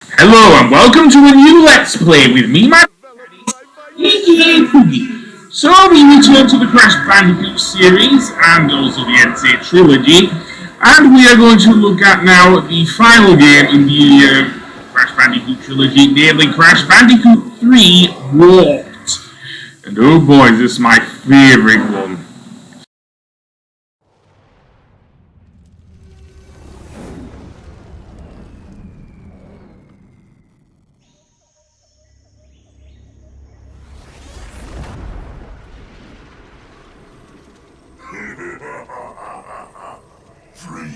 Hello and welcome to a new Let's Play with me, my Poogie. So we return to the Crash Bandicoot series and also the NC trilogy, and we are going to look at now the final game in the Crash Bandicoot trilogy, namely Crash Bandicoot 3 Warped. And oh boy, this is my favourite one. Free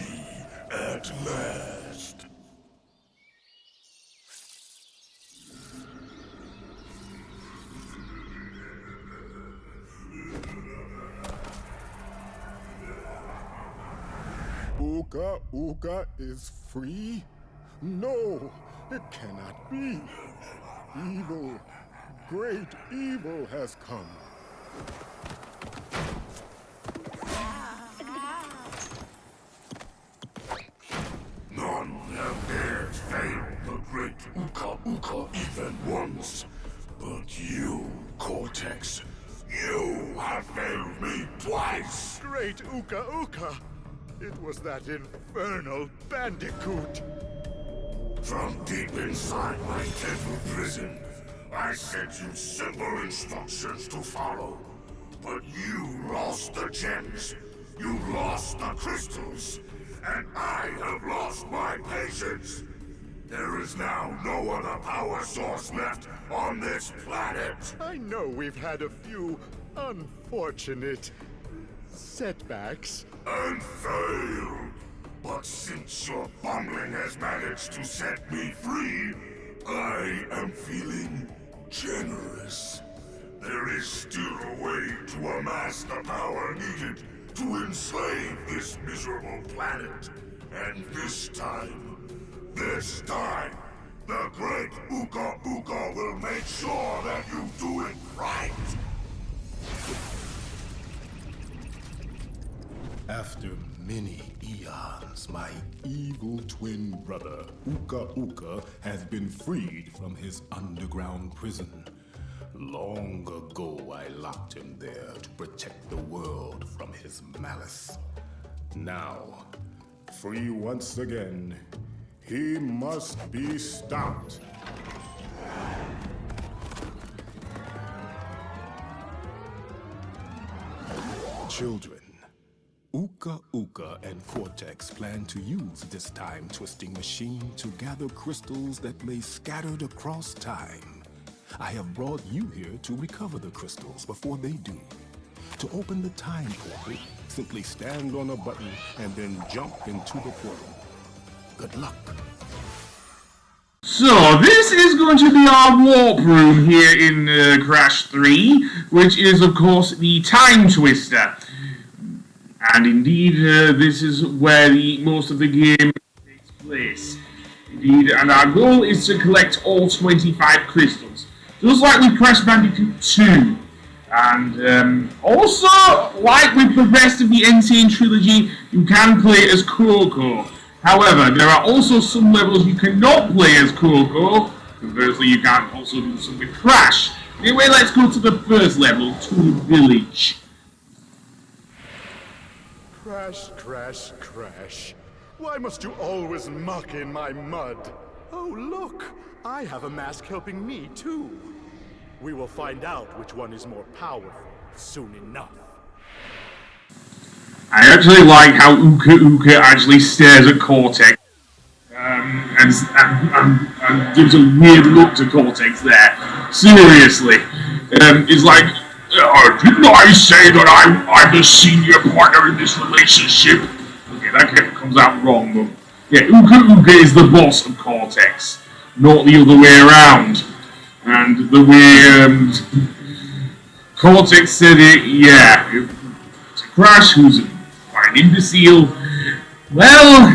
at last. Uka Uka is free? No, it cannot be. Evil, great evil has come. None have dared fail the great Uka Uka even once. But you, Cortex, you have failed me twice. Great Uka Uka! It was that infernal Bandicoot! From deep inside my temple prison, I sent you simple instructions to follow. But you lost the gems, you lost the crystals, and I have lost my patience. There is now no other power source left on this planet. I know we've had a few unfortunate setbacks. And failed. But since your bumbling has managed to set me free, I am feeling generous. There is still a way to amass the power needed to enslave this miserable planet. And this time, the great Uka Uka will make sure that you do it right. After many eons, my evil twin brother, Uka Uka, has been freed from his underground prison. Long ago, I locked him there to protect the world from his malice. Now, free once again, he must be stopped. Children, Uka Uka and Cortex plan to use this time-twisting machine to gather crystals that lay scattered across time. I have brought you here to recover the crystals before they do. To open the time portal, simply stand on a button and then jump into the portal. Good luck. So, this is going to be our warp room here in Crash 3, which is, of course, the Time Twister. And indeed, this is where most of the game takes place. Indeed, and our goal is to collect all 25 crystals. Just like with Crash Bandicoot 2. And also, like with the rest of the Insane trilogy, you can play as Coco. However, there are also some levels you cannot play as Coco. Conversely, you can't also do some with Crash. Anyway, let's go to the first level, Toon Village. Crash, crash, crash. Why must you always muck in my mud? Oh, look! I have a mask helping me, too. We will find out which one is more powerful soon enough. I actually like how Uka Uka actually stares at Cortex and gives a weird look to Cortex there. Seriously. It's like, didn't I say that I'm the senior partner in this relationship? Okay, that comes out wrong, but yeah, Uka Uka is the boss of Cortex, not the other way around. And the way Cortex said it, yeah, it's Crash, who's quite an imbecile. Well,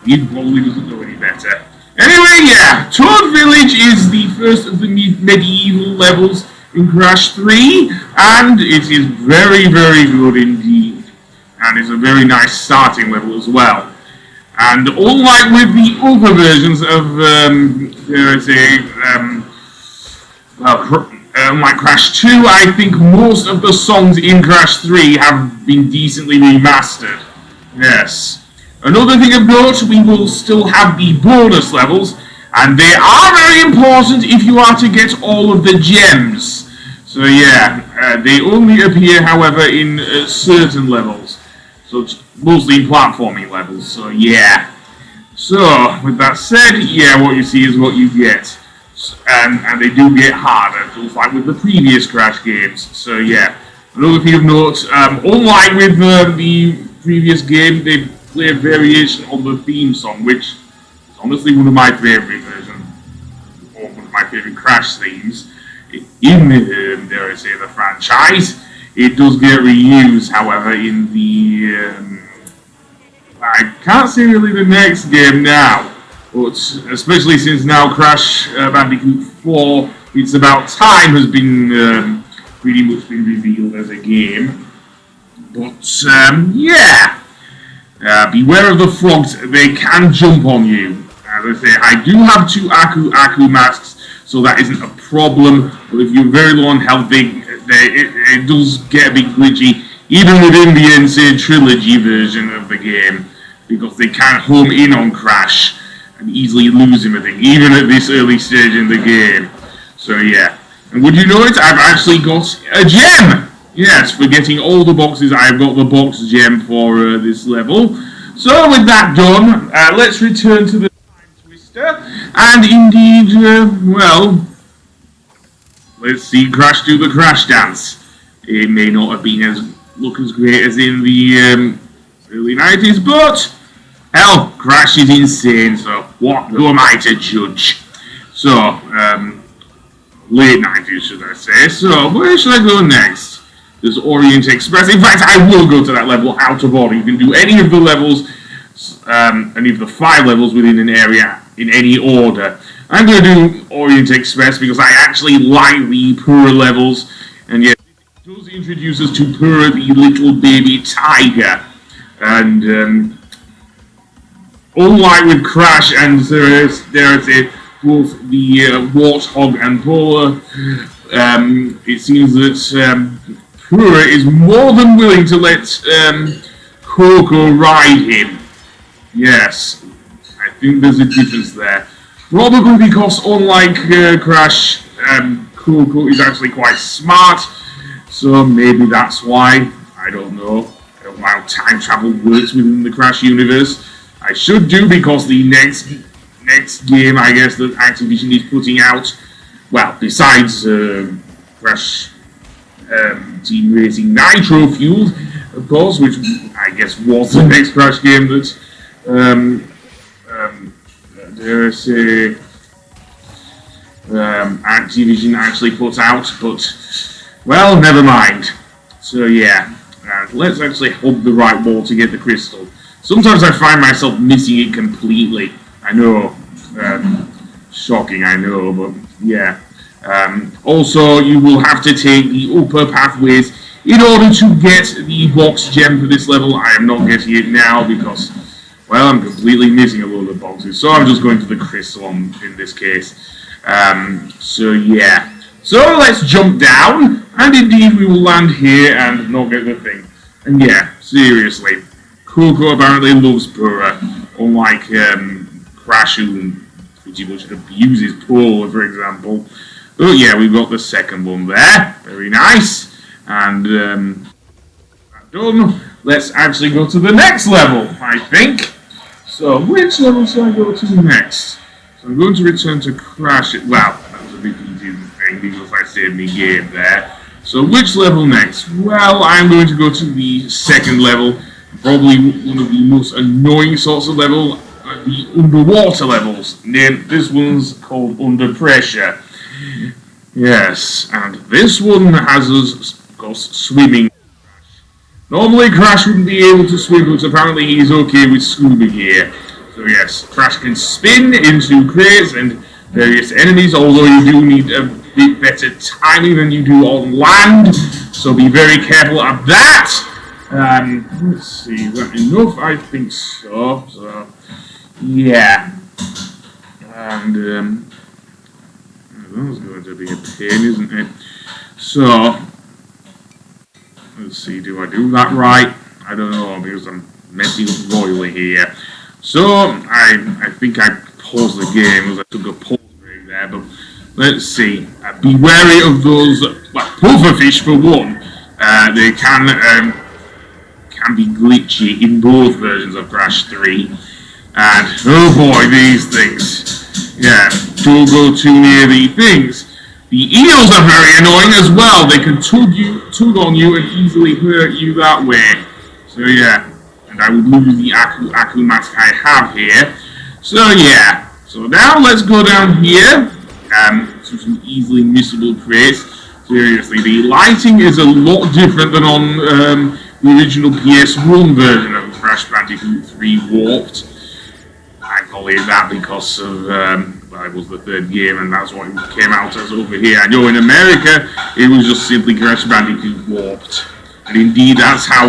he probably doesn't know any better. Anyway, yeah, Toad Village is the first of the medieval levels in Crash 3, and it is very, very good indeed. And it's a very nice starting level as well. And unlike with the other versions of, dare I say, like Crash 2, I think most of the songs in Crash 3 have been decently remastered. Yes. Another thing of note, we will still have the bonus levels, and they are very important if you are to get all of the gems. So yeah, they only appear, however, in certain levels. So it's mostly platforming levels, so yeah. So, with that said, yeah, what you see is what you get. And they do get harder, just like with the previous Crash games. So yeah, another thing of note, unlike with the previous game, they play a variation on the theme song, which is honestly one of my favourite versions, or one of my favourite Crash themes in, dare I say, the franchise. It does get reused, however, in the, I can't say really the next game now, but especially since now Crash Bandicoot 4, It's About Time has been pretty much been revealed as a game. But yeah, beware of the frogs, they can jump on you. As I say, I do have 2 Aku Aku masks, so that isn't a problem, but if you're very low on health, it does get a bit glitchy, even within the Insane Trilogy version of the game, because they can home in on Crash and easily lose him, I think, even at this early stage in the game. So yeah, and would you know it, I've actually got a gem! Yes, for getting all the boxes, I've got the box gem for this level. So with that done, let's return to the Time Twister, and indeed, well, let's see Crash do the Crash Dance. It may not have been look as great as in the early 90s, but hell, Crash is insane, so who am I to judge? So, late 90s should I say, so where should I go next? There's Orient Express. In fact, I will go to that level out of order. You can do any of the levels, any of the 5 levels within an area in any order. I'm going to do Orient Express because I actually like the Pura levels, and yet it does introduce us to Pura, the little baby tiger. And unlike with Crash and dare I say, both the Warthog and Pura, it seems that Pura is more than willing to let Coco ride him. Yes, I think there's a difference there. Probably because unlike Crash, Coco is actually quite smart, so maybe that's why. I don't know. I don't know how time travel works within the Crash universe. I should do, because the next game, I guess, that Activision is putting out, well, besides Crash Team Racing Nitro Fueled, of course, which I guess was the next Crash game that, dare I say, Activision actually put out, but, well, never mind. So yeah, let's actually hug the right wall to get the crystal. Sometimes I find myself missing it completely. I know, shocking, I know, but yeah. Also, you will have to take the upper pathways in order to get the box gem for this level. I am not getting it now because, well, I'm completely missing a load of boxes. So I'm just going to the crystal in this case. So yeah. So let's jump down, and indeed we will land here and not get the thing. And yeah, seriously, Coco apparently loves Pura, unlike Crash, who pretty much abuses Paula, for example. But yeah, we've got the second one there. Very nice. And that done. Let's actually go to the next level, I think. So, which level shall I go to next? So I'm going to return to Crash. Well, that was a bit easier thing because I saved me game there. So which level next? Well, I'm going to go to the second level. Probably one of the most annoying sorts of level, the underwater levels. This one's called Under Pressure. Yes, and this one has us, of course, swimming. Normally Crash wouldn't be able to swim, but apparently he's okay with scuba gear. So yes, Crash can spin into crates and various enemies, although you do need a bit better timing than you do on land, so be very careful of that. Let's see, is that enough? I think so. yeah. And that was going to be a pain, isn't it? So, let's see, do I do that right? I don't know, because I'm messing up royally here. So, I think I paused the game as I took a pause break there, but let's see. Be wary of those, well, pufferfish for one. They can be glitchy in both versions of Crash 3. And, oh boy, these things. Yeah, don't go too near the things. The eels are very annoying as well. They can tug on you and easily hurt you that way. So yeah, and I would lose the Aku Aku mask I have here. So yeah, so now let's go down here to some easily missable crates. Seriously, the lighting is a lot different than on the original PS1 version of Crash Bandicoot 3 Warped. I believe that because of, well, it was the third game and that's what it came out as over here. I know in America it was just simply Crash Bandicoot Warped. And indeed that's how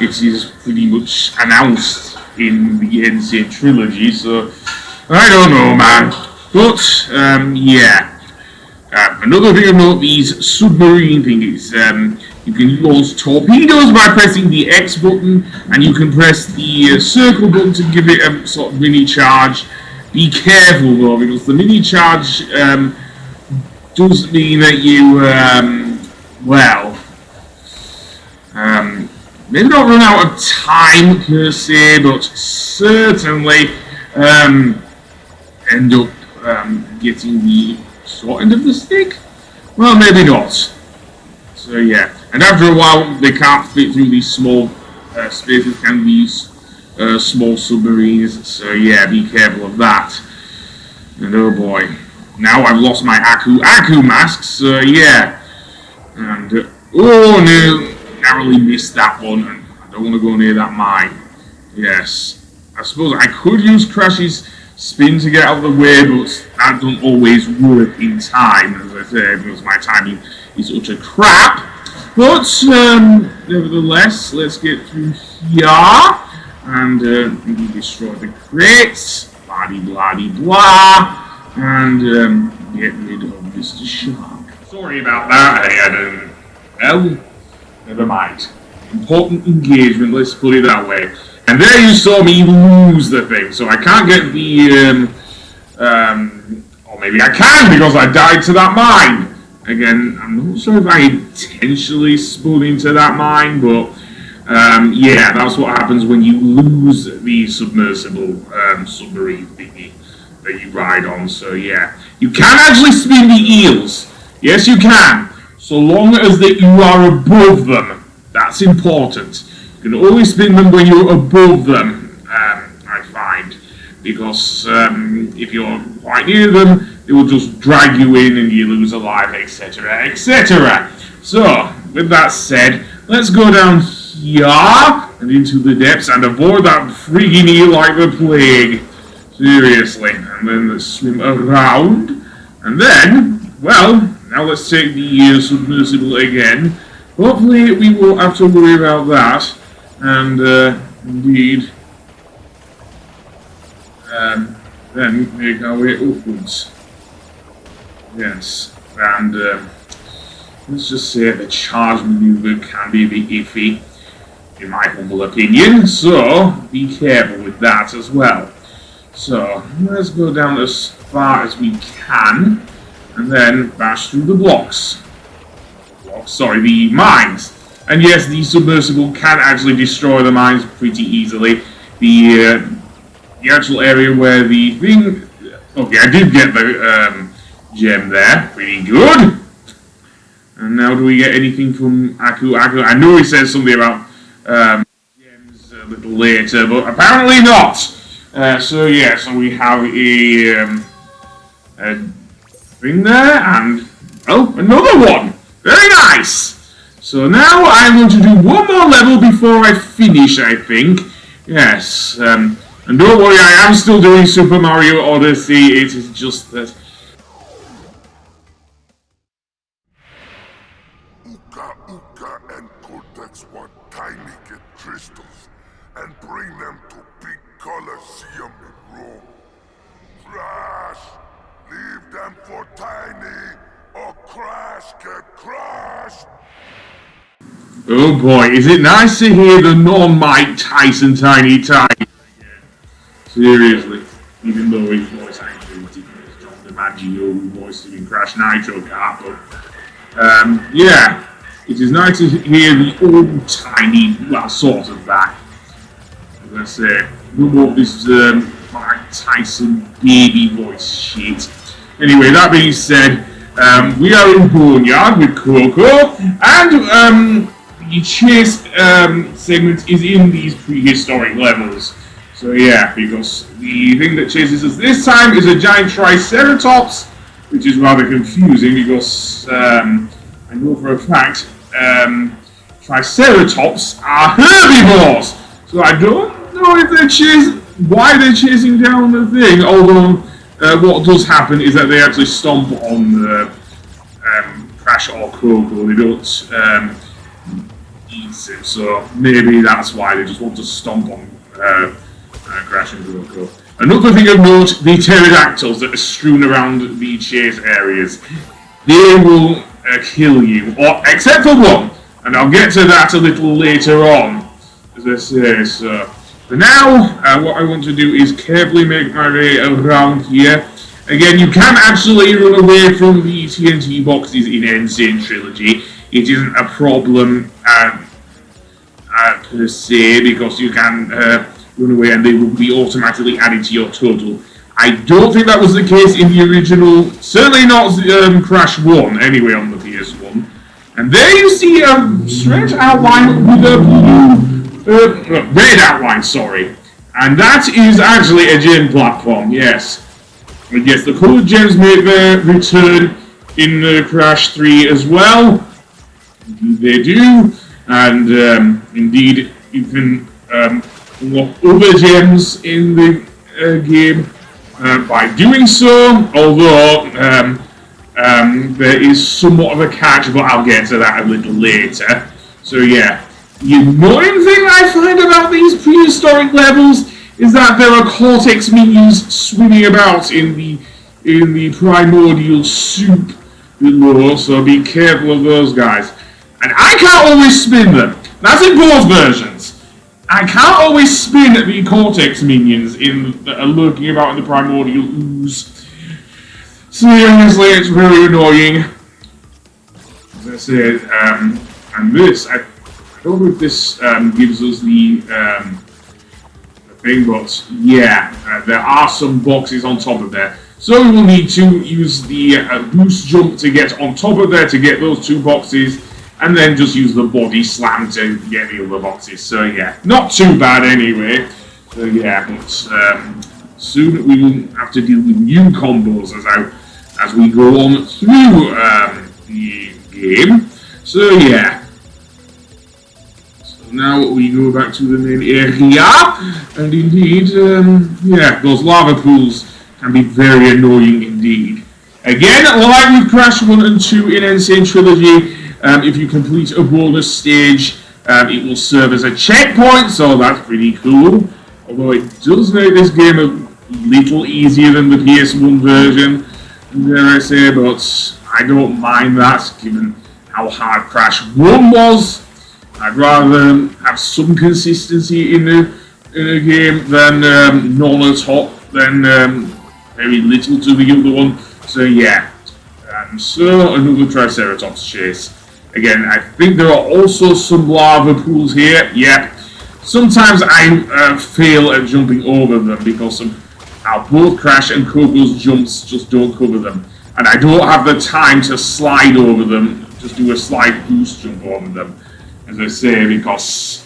it is pretty much announced in the Insane Trilogy, so I don't know, man. But, yeah. Another thing about these submarine things, you can launch torpedoes by pressing the X button, and you can press the circle button to give it a sort of mini charge. Be careful though, because the mini charge does mean that you, maybe not run out of time per se, but certainly end up getting the short end of the stick? Well, maybe not. So yeah, and after a while they can't fit through these small spaces, can these small submarines, so yeah, be careful of that. And oh boy, now I've lost my Aku Aku mask, so yeah. And oh no, narrowly missed that one, and I don't want to go near that mine. Yes, I suppose I could use Crash's spin to get out of the way, but that doesn't always work in time, as I said, because my timing is utter crap. But nevertheless, let's get through here and we destroy the crates, blah blah blah, and get rid of Mr. Shark. Sorry about that. I had well, never mind. Important engagement, let's put it that way. And there you saw me lose the thing, so I can't get the, or maybe I can because I died to that mine. Again, I'm not sure if I intentionally spun into that mine, but, yeah, that's what happens when you lose the submersible, submarine thingy that you ride on, so yeah. You can actually spin the eels. Yes, you can, so long as that you are above them. That's important. You can only spin them when you're above them, I find, because if you're quite near them, they will just drag you in and you lose a life, etc., etc. So, with that said, let's go down here and into the depths and avoid that freaking eel like the plague. Seriously. And then let's swim around. And then, well, now let's take the submersible again. Hopefully we won't have to worry about that. And indeed, then make our way upwards. Yes, and let's just say the charge maneuver can be a bit iffy, in my humble opinion, so be careful with that as well. So, let's go down as far as we can, and then bash through the blocks. The mines. And yes, the submersible can actually destroy the mines pretty easily. The actual area where the thing... Okay, I did get the gem there. Pretty good. And now do we get anything from Aku Aku? I know he says something about gems a little later, but apparently not. So yeah, so we have a thing there, and... Oh, another one! Very nice! So now I'm going to do one more level before I finish, I think. Yes, and don't worry, I am still doing Super Mario Odyssey, it is just that... Uka Uka and Cortex want tiny get crystals and bring them to Big Color Sea. Crash get crushed! Oh boy, is it nice to hear the non-Mike Tyson Tiny Tiger? Seriously, even though his voice actually is John DiMaggio, who voiced him in Crash Nitro Kart, but yeah, it is nice to hear the old tiny, well, sort of that. Let's say, no more of this Mike Tyson baby voice shit. Anyway, that being said, we are in Boneyard with Coco, and the chase segment is in these prehistoric levels. So yeah, because the thing that chases us this time is a giant Triceratops, which is rather confusing because I know for a fact Triceratops are herbivores. So I don't know if they're why they're chasing down the thing, although what does happen is that they actually stomp on the Crash or Coco. They don't eat him, so maybe that's why they just want to stomp on Crash and Coco. Another thing of note, the pterodactyls that are strewn around the chase areas, they will kill you, or except for one, and I'll get to that a little later on, as I say. So for now, what I want to do is carefully make my way around here. Again, you can actually run away from the TNT boxes in Insane Trilogy. It isn't a problem per se, because you can run away and they will be automatically added to your total. I don't think that was the case in the original, certainly not Crash 1, anyway, on the PS1. And there you see a strange outline with a blue, red outline, sorry. And that is actually a gem platform, yes. And yes, the coloured gems make their return in Crash 3 as well. They do. And indeed, you can unlock other gems in the game by doing so, although there is somewhat of a catch, but I'll get to that a little later. So yeah, the annoying thing I find about these prehistoric levels is that there are Cortex minions swimming about in the primordial soup below, so be careful of those guys. And I can't always spin them. That's in both versions. I can't always spin the Cortex minions that are lurking about in the primordial ooze. Seriously, it's very annoying. As I said, and this, I don't know if this gives us the thing, but yeah, there are some boxes on top of there. So we will need to use the boost jump to get on top of there to get those two boxes, and then just use the body slam to get the other boxes. So yeah, not too bad anyway. So yeah, but soon we will have to deal with new combos as we go on through the game. So yeah. So now we go back to the main area, and indeed, yeah, those lava pools can be very annoying indeed. Again, like with Crash 1 and 2 in Insane Trilogy, if you complete a bonus stage, it will serve as a checkpoint, so that's pretty cool. Although it does make this game a little easier than the PS1 version, dare I say, but I don't mind that, given how hard Crash 1 was. I'd rather have some consistency in a game than none at all, than very little to the other one. So yeah, so another Triceratops chase. Again, I think there are also some lava pools here. Yep. Sometimes I fail at jumping over them because of how both Crash and Coco's jumps just don't cover them. And I don't have the time to slide over them, just do a slide boost jump over them. As I say, because,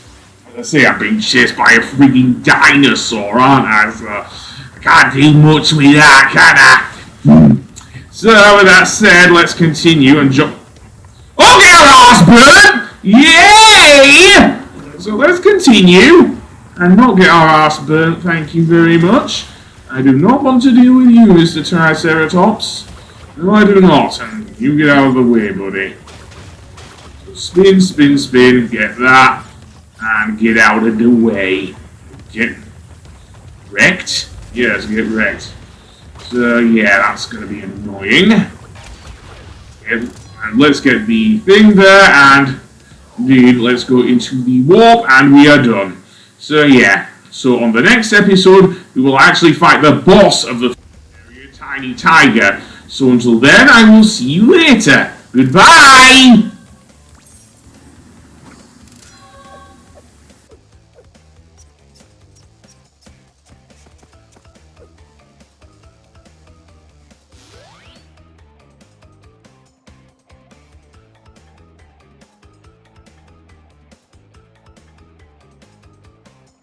as I say, I'm being chased by a freaking dinosaur, aren't I? So I can't do much with that, can I? So, with that said, let's continue and jump. Oh, get our ass burnt! Yay! So let's continue and not get our ass burnt, thank you very much. I do not want to deal with you, Mr. Triceratops. No, I do not, and you get out of the way, buddy. So spin, spin, spin, get that, and get out of the way. Get wrecked? Yes, get wrecked. So, yeah, that's going to be annoying. And let's get the thing there, and indeed, let's go into the warp, and we are done. So yeah, so on the next episode, we will actually fight the boss of the area, Tiny Tiger. So until then, I will see you later. Goodbye!